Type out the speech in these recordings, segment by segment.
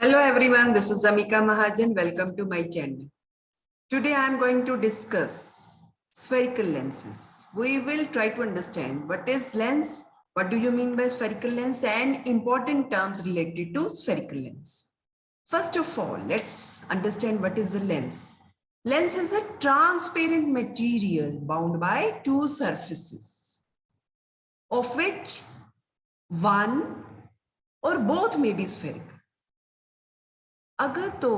Hello everyone, this is Amika Mahajan. Welcome to my channel. Today I am going to discuss spherical lenses. We will try to understand what is lens, what do you mean by spherical lens, and important terms related to spherical lens. First of all, let's understand what is a lens. Lens is a transparent material bound by two surfaces, of which one or both may be spherical. अगर तो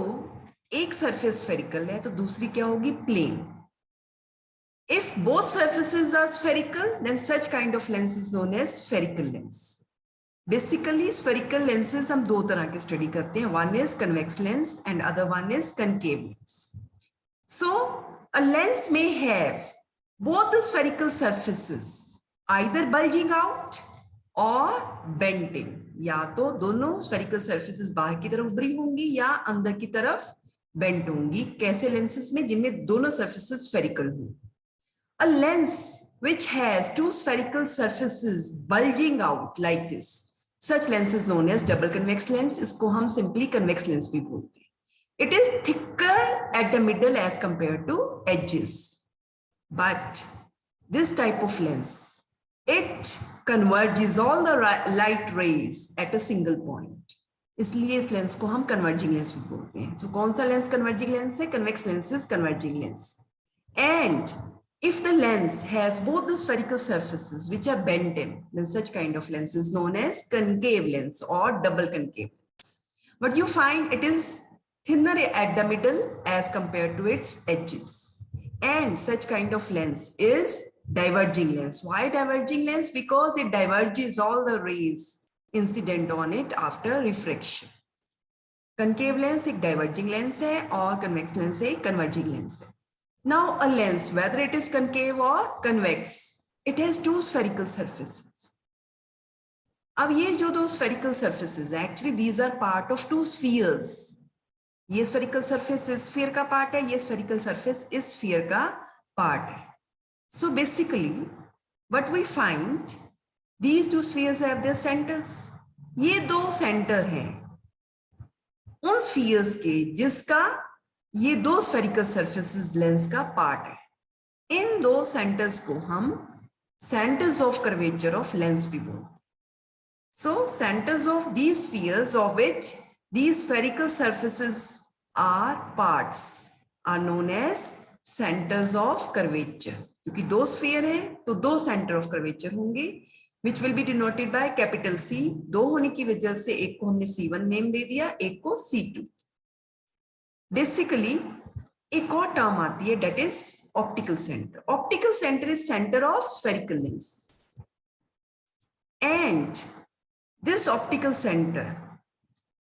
एक surface spherical है तो दूसरी क्या होगी, plane. If both surfaces are spherical then such kind of lens is known as spherical lens. Basically spherical lenses हम दो तरह के स्टडी करते हैं, one is convex lens and other one is concave lens. So a lens may have both the spherical surfaces either bulging out और bending, या तो दोनों स्फेरिकल सर्फेसेस बाहर की तरफ उभरी होंगी या अंदर की तरफ बेंट होंगी. कैसे लेंसेस में, जिनमें दोनों सर्फेसेस स्फेरिकल हो. A lens which has two spherical surfaces bulging out like this, such lens is known as double convex lens. इसको हम सिंपली कन्वेक्स लेंस भी बोलते हैं. It is thicker at the middle as compare to edges, but this type of lens it converges all the light rays at a single point. इसलिए इस lens को हम converging lens भी बोलते हैं. तो कौन सा लेंस कन्वर्जिंग लेंस है? Convex lens is converging lens. And if the lens has both the spherical surfaces which are bent in, then such kind of lens is known as concave lens or double concave lens. But you find it is thinner at the middle as compared to its edges. And such kind of lens is diverging lens. Why diverging lens? Because it diverges all the rays incident on it after refraction. Concave lens एक diverging lens है और convex lens एक converging lens है. Now a lens, whether it is concave or convex, it has two spherical surfaces. अब ये जो दो spherical surfaces है, actually these are part of two spheres. ये spherical surface इस sphere का part है, ये spherical surface इस sphere का part है. So basically, what we find, these two spheres have their centers. ये दो center हैं उन spheres के जिसका ये दो spherical surfaces lens का part है. इन दो centers को हम centers of curvature of lens भी बोलते हैं. So centers of these spheres of which these spherical surfaces are parts are known as centers of curvature. क्योंकि दो स्फीयर है तो दो सेंटर ऑफ कर्वेचर होंगे, which will be denoted by capital C. दो होने की वजह से एक को हमने C1 नेम दे दिया, एक को C2. बेसिकली एक और टर्म आती है, that is optical center. Optical center is center of spherical lens. And this optical center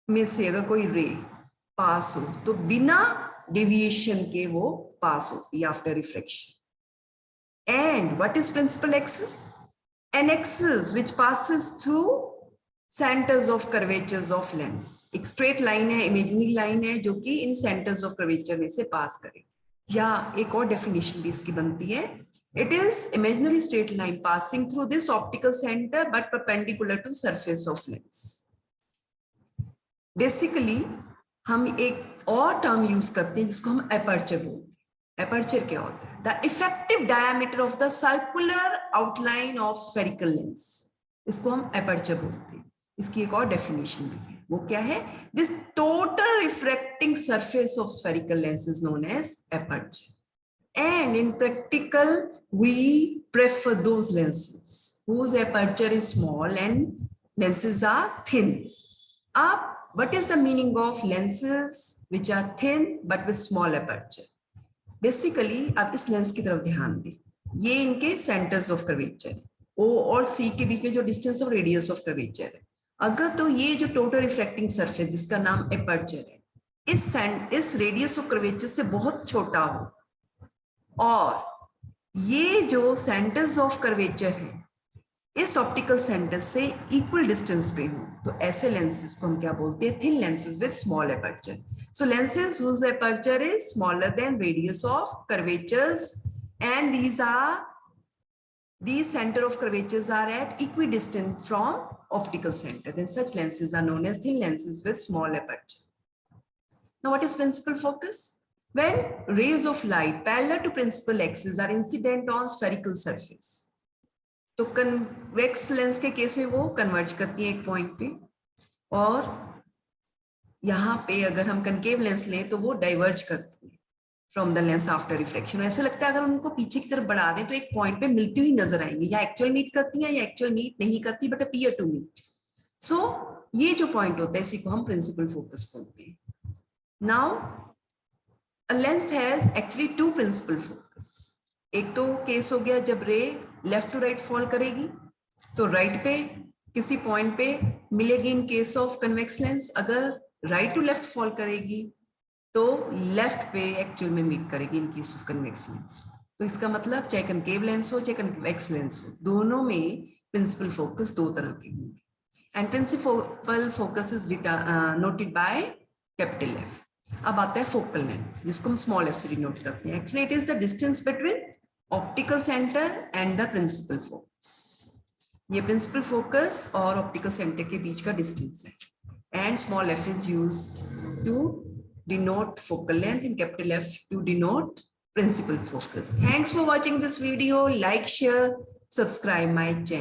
में से अगर कोई रे पास हो तो बिना डेविएशन के वो पास होती है after reflection. And what is principal axis? An axis which passes through centers of curvatures of lens. एक straight line है, imaginary line है जो कि इन centers of curvature में से pass करे. या एक और definition भी इसकी बनती है. It is imaginary straight line passing through this optical center but perpendicular to surface of lens. Basically हम एक और term use करते हैं जिसको हम aperture बोलते हैं. Aperture क्या होता है? The effective diameter of the circular outline of spherical lens. इसको हम aperture बोलते हैं. इसकी एक और definition भी है. वो क्या है? This total refracting surface of spherical lens is known as aperture. And in practical, we prefer those lenses whose aperture is small and lenses are thin. What is the meaning of lenses which are thin but with small aperture? Basically आप इस lens की तरफ ध्यान दें. ये इनके centres of curvature, O और C के बीच में जो distance of radius of curvature है. अगर तो ये जो टोटल रिफ्लेक्टिंग सरफेस जिसका नाम एपर्चर है, इस रेडियस ऑफ कर्वेचर से बहुत छोटा हो और ये जो सेंटर्स ऑफ कर्वेचर है इस ऑप्टिकल सेंटर से इक्वल डिस्टेंस पे हो, तो ऐसे लेंसेज को हम क्या बोलते हैं? Thin lenses with small aperture. So lenses whose aperture is smaller than radius of curvatures, and these center of curvatures are at equidistant from optical center. Then such lenses are known as thin lenses with small aperture. Now, what is principal focus? When rays of light parallel to principal axis are incident on spherical surface. तो convex lens के case में वो converge करती है एक point पे, और यहाँ पे अगर हम कनकेव लेंस लें तो वो डाइवर्ज करती है from the lens after reflection. ऐसा लगता है अगर उनको पीछे की तरफ बढ़ा दें तो एक पॉइंट पे मिलती हुई नजर आएंगी, या एक्चुअल मीट करती है या एक्चुअल मीट नहीं करती, बट अपीयर टू मीट. सो ये जो पॉइंट होता है इसी को हम प्रिंसिपल फोकस बोलते हैं. Now a lens has actually two principal focus. एक तो केस हो गया जब रे लेफ्ट टू राइट फॉल करेगी तो राइट पे किसी पॉइंट पे मिलेगी in case of convex lens. अगर राइट टू लेफ्ट फॉल करेगी तो लेफ्ट पे एक्चुअल में मीट करेगी in case of convex lens. तो इसका मतलब चाहे कनकेव लेंस हो चाहे कन्वेक्स लेंस हो, दोनों में प्रिंसिपल फोकस दो तरह के होंगे. And principal focus is noted by capital F. अब आता है फोकल लेंथ, जिसको हम स्मॉल एफ से डिनोट करते हैं. Actually it is the distance between optical centre and the principal focus. ये प्रिंसिपल फोकस और ऑप्टिकल सेंटर के बीच का डिस्टेंस है. And small F is used to denote focal length and capital F to denote principal focus. Thanks for watching this video. Like, share, subscribe my channel.